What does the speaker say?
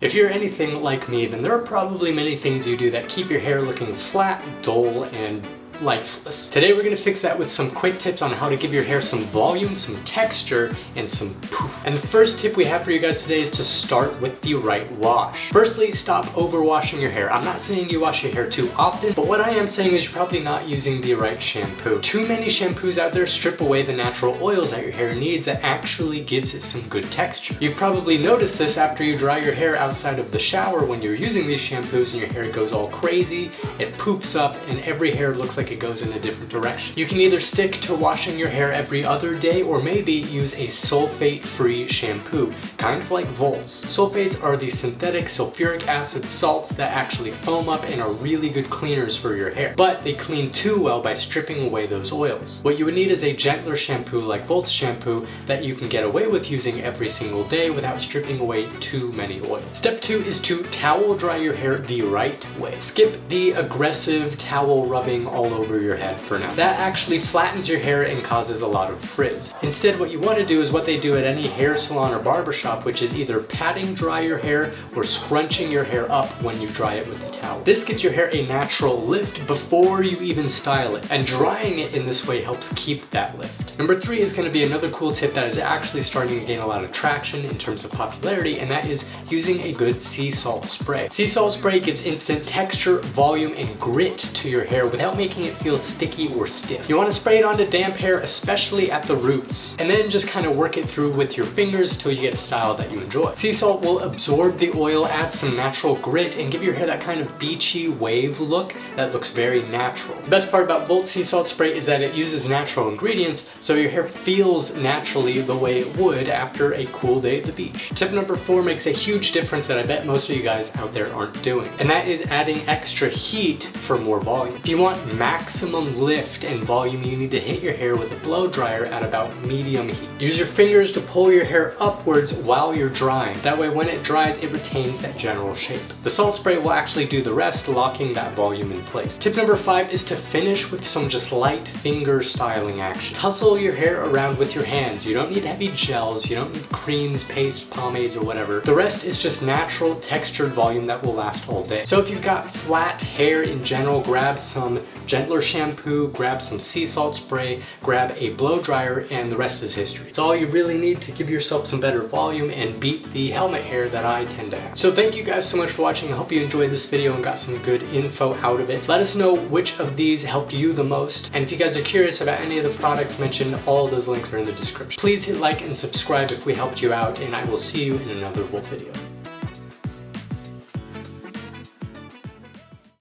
If you're anything like me, then there are probably many things you do that keep your hair looking flat, dull, and lifeless. Today we're going to fix that with some quick tips on how to give your hair some volume, some texture, and some poof. And the first tip we have for you guys today is to start with the right wash. Firstly, stop overwashing your hair. I'm not saying you wash your hair too often, but what I am saying is you're probably not using the right shampoo. Too many shampoos out there strip away the natural oils that your hair needs that actually gives it some good texture. You've probably noticed this after you dry your hair outside of the shower when you're using these shampoos and your hair goes all crazy, it poofs up, and every hair looks like it goes in a different direction. You can either stick to washing your hair every other day or maybe use a sulfate-free shampoo, kind of like Volts. Sulfates are the synthetic sulfuric acid salts that actually foam up and are really good cleaners for your hair, but they clean too well by stripping away those oils. What you would need is a gentler shampoo like Volts shampoo that you can get away with using every single day without stripping away too many oils. Step 2 is to towel dry your hair the right way. Skip the aggressive towel rubbing all over your head for now. That actually flattens your hair and causes a lot of frizz. Instead, what you want to do is what they do at any hair salon or barbershop, which is either patting dry your hair or scrunching your hair up when you dry it with a towel. This gives your hair a natural lift before you even style it, and drying it in this way helps keep that lift. Number 3 is going to be another cool tip that is actually starting to gain a lot of traction in terms of popularity, and that is using a good sea salt spray. Sea salt spray gives instant texture, volume, and grit to your hair without making it feel sticky or stiff. You want to spray it onto damp hair, especially at the roots, and then just kind of work it through with your fingers till you get a style that you enjoy. Sea salt will absorb the oil, add some natural grit, and give your hair that kind of beachy wave look that looks very natural. The best part about Volt sea salt spray is that it uses natural ingredients, so your hair feels naturally the way it would after a cool day at the beach. Tip number 4 makes a huge difference that I bet most of you guys out there aren't doing, and that is adding extra heat for more volume. If you want maximum lift and volume, you need to hit your hair with a blow dryer at about medium heat. Use your fingers to pull your hair upwards while you're drying. That way when it dries, it retains that general shape. The salt spray will actually do the rest, locking that volume in place. Tip number 5 is to finish with some just light finger styling action. Tussle your hair around with your hands. You don't need heavy gels, you don't need creams, pastes, pomades, or whatever. The rest is just natural textured volume that will last all day. So if you've got flat hair in general, grab some gentler shampoo, grab some sea salt spray, grab a blow dryer, and the rest is history. It's all you really need to give yourself some better volume and beat the helmet hair that I tend to have. So thank you guys so much for watching. I hope you enjoyed this video and got some good info out of it. Let us know which of these helped you the most, and if you guys are curious about any of the products mentioned, all of those links are in the description. Please hit like and subscribe if we helped you out, and I will see you in another Wolf video.